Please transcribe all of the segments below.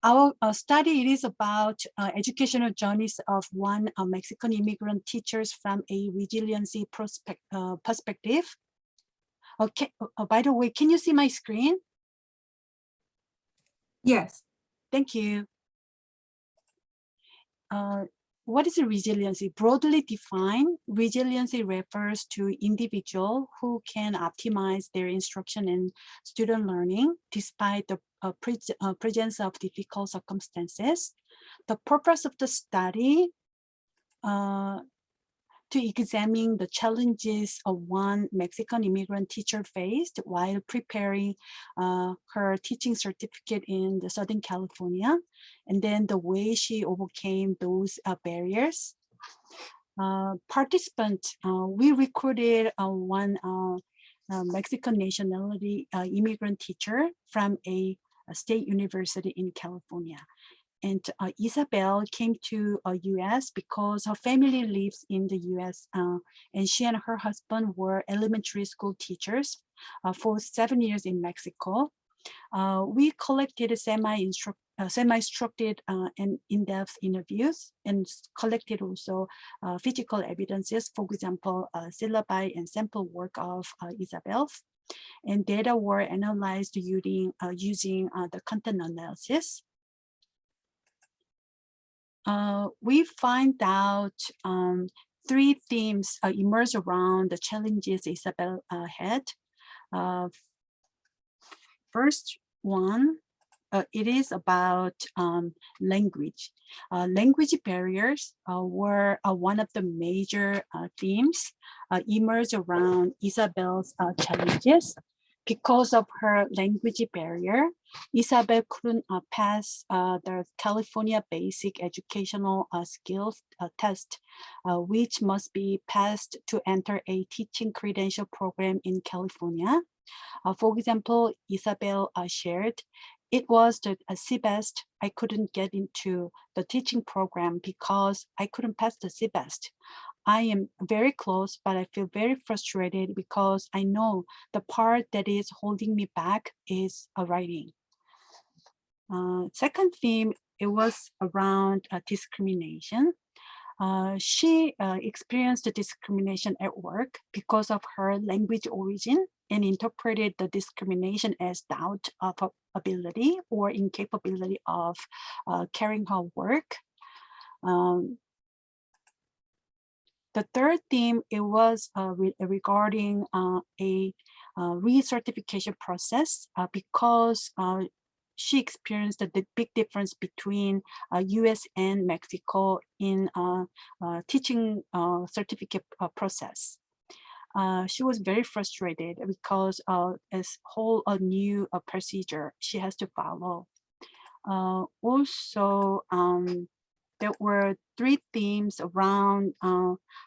Our study, it is about educational journeys of one Mexican immigrant teachers from a resiliency perspective. Okay. By the way, can you see my screen? Yes. Thank you. What is resiliency? Broadly defined, resiliency refers to individuals who can optimize their instruction and student learning despite the presence of difficult circumstances. The purpose of the study to examine the challenges of one Mexican immigrant teacher faced while preparing her teaching certificate in the Southern California, and then the way she overcame those barriers. Participants, we recruited one Mexican nationality immigrant teacher from a state university in California. And Isabel came to US because her family lives in the US, and she and her husband were elementary school teachers for 7 years in Mexico. We collected semi-structured and in-depth interviews and collected also physical evidences, for example, syllabi and sample work of Isabel's. And data were analyzed using the content analysis. We find out 3 themes emerge around the challenges Isabel had. First one, it is about language. Language barriers were one of the major themes emerged around Isabel's challenges. Because of her language barrier, Isabel couldn't pass the California Basic Educational Skills Test, which must be passed to enter a teaching credential program in California. For example, Isabel shared, it was the CBEST. I couldn't get into the teaching program because I couldn't pass the CBEST. I am very close, but I feel very frustrated because I know the part that is holding me back is writing. Second theme, it was around discrimination. She experienced the discrimination at work because of her language origin and interpreted the discrimination as doubt of her ability or incapability of carrying her work. The third theme, it was regarding a recertification process because she experienced the big difference between US and Mexico in teaching certificate process. She was very frustrated because it's whole new procedure she has to follow. Also, there were 3 themes around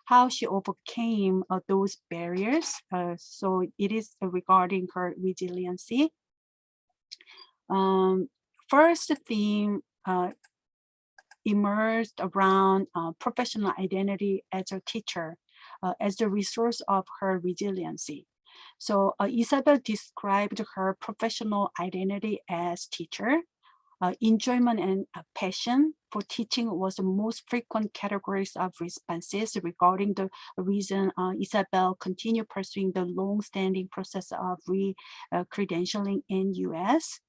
how she overcame those barriers. So it is regarding her resiliency. First theme emerged around professional identity as a teacher, as the resource of her resiliency. So Isabel described her professional identity as teacher. Enjoyment and passion for teaching was the most frequent categories of responses regarding the reason Isabel continued pursuing the long-standing process of re-credentialing in US.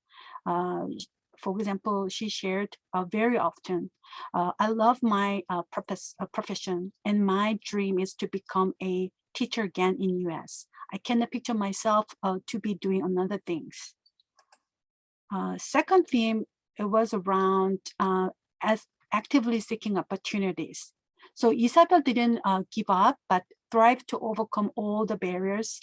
For example, she shared very often, I love my profession and my dream is to become a teacher again in US. I cannot picture myself to be doing another things. Second theme, it was around as actively seeking opportunities. So Isabel didn't give up, but thrived to overcome all the barriers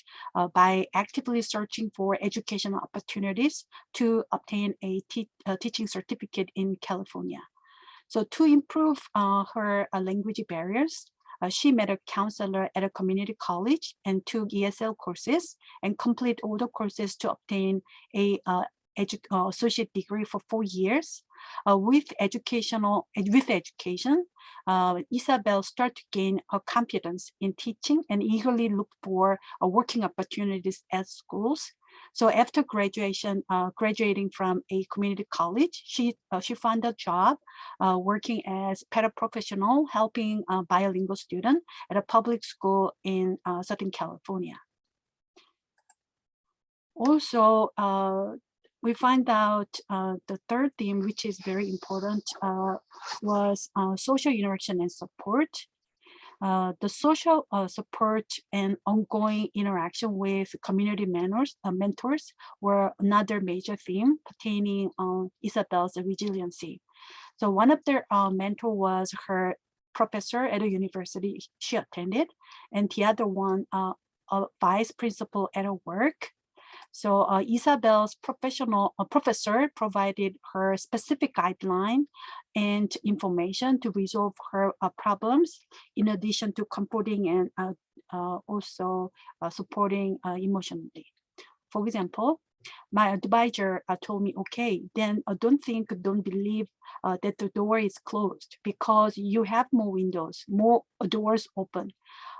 by actively searching for educational opportunities to obtain a teaching certificate in California. So to improve her language barriers, she met a counselor at a community college and took ESL courses and complete all the courses to obtain a associate degree for 4 years. With education, Isabel started to gain her confidence in teaching and eagerly looked for working opportunities at schools. So after graduating from a community college, she found a job working as paraprofessional, helping bilingual students at a public school in Southern California. Also, we find out the third theme, which is very important, was social interaction and support. The social support and ongoing interaction with community mentors were another major theme pertaining Isabel's resiliency. So one of their mentor was her professor at a university she attended, and the other one a vice principal at her work. So Isabel's professor provided her specific guideline and information to resolve her problems, in addition to comforting and also supporting emotionally. For example, my advisor told me, okay, then don't believe that the door is closed because you have more windows, more doors open.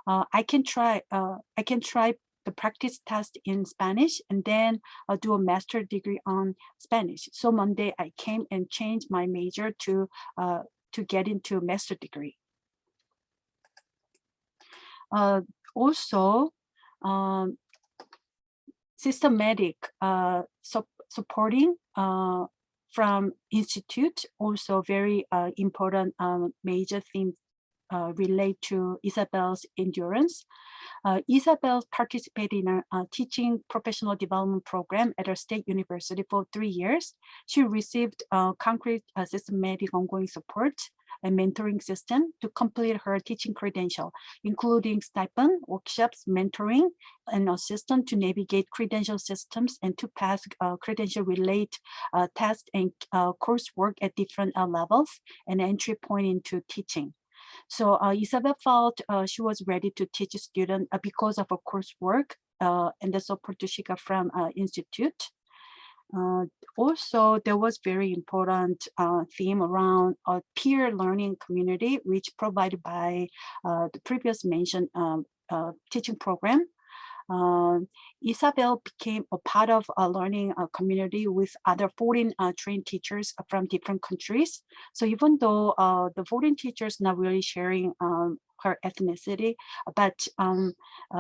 I can try the practice test in Spanish and then do a master's degree on Spanish. So Monday I came and changed my major to get into master's degree. Also, systematic supporting from institute, also very important major theme relate to Isabel's endurance. Isabel participated in a teaching professional development program at her state university for 3 years. She received concrete systematic ongoing support and mentoring system to complete her teaching credential, including stipend, workshops, mentoring, and assistance to navigate credential systems and to pass credential-related tests and coursework at different levels and entry point into teaching. So Isabel felt she was ready to teach students because of her coursework and the support she got from institute. Also, there was very important theme around a peer learning community, which provided by the previous mentioned teaching program. Isabel became a part of a learning community with other foreign trained teachers from different countries. So even though the foreign teachers not really sharing her ethnicity, but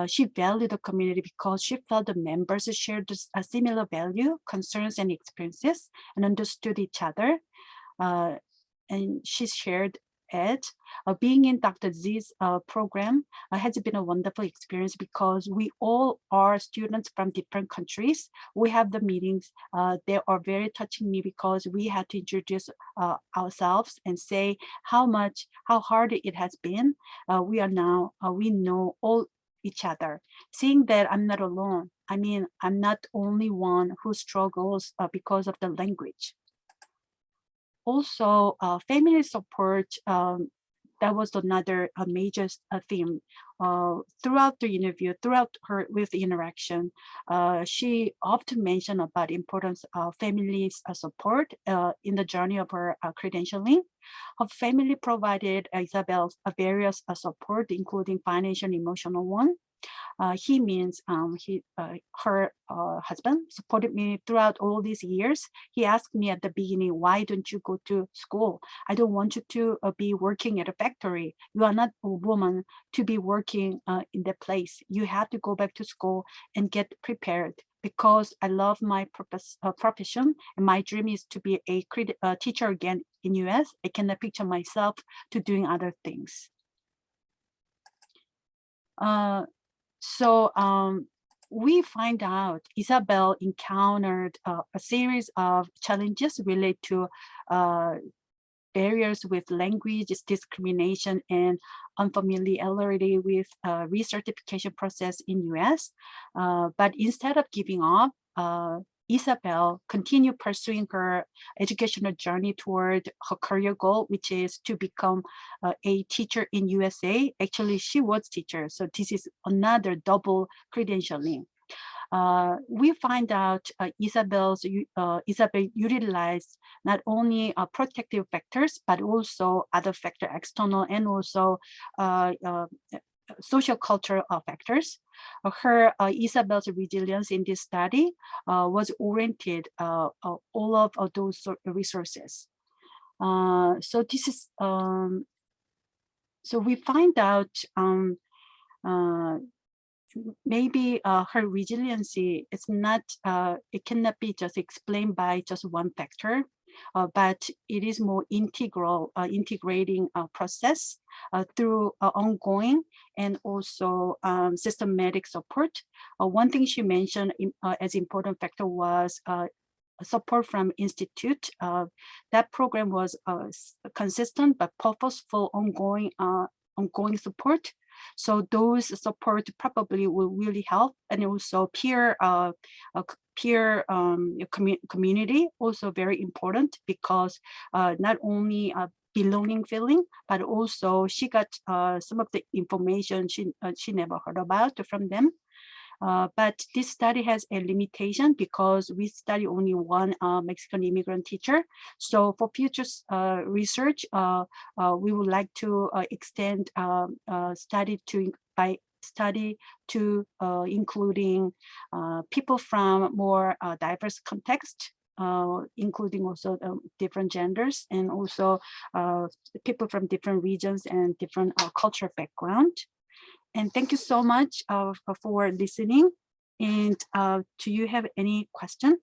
she valued the community because she felt the members shared a similar value, concerns, and experiences, and understood each other. And she shared it. Being in Dr. Z's program has been a wonderful experience because we all are students from different countries. We have the meetings. They are very touching me because we had to introduce ourselves and say how hard it has been. We know all each other. Seeing that I'm not alone. I mean, I'm not the only one who struggles because of the language. Also, family support, that was another major theme. Throughout the interview, throughout her with the interaction, she often mentioned about the importance of family support in the journey of her credentialing. Her family provided Isabel various support, including financial and emotional one. He means her husband supported me throughout all these years. He asked me at the beginning, why don't you go to school? I don't want you to be working at a factory. You are not a woman to be working in that place. You have to go back to school and get prepared because I love my profession and my dream is to be a teacher again in US. I cannot picture myself to doing other things. So we find out Isabel encountered a series of challenges related to barriers with language, discrimination, and unfamiliarity with recertification process in US. But instead of giving up, Isabel continued pursuing her educational journey toward her career goal, which is to become a teacher in USA. Actually, she was teacher, so this is another double credentialing. We find out Isabel utilized not only protective factors, but also other factor, external and also social cultural factors. Her Isabel's resilience in this study was oriented all of those resources. So this is so we find out maybe her resiliency is not, it cannot be just explained by just one factor, but it is more integral, integrating process through ongoing and also systematic support. One thing she mentioned as important factor was support from institute. That program was consistent but purposeful ongoing support. So those support probably will really help, and also peer community also very important, because not only belonging feeling, but also she got some of the information she never heard about from them. But this study has a limitation because we study only one Mexican immigrant teacher. So for future research, we would like to extend study to including people from more diverse context, including also different genders, and also people from different regions and different cultural background. And thank you so much for listening. And do you have any question?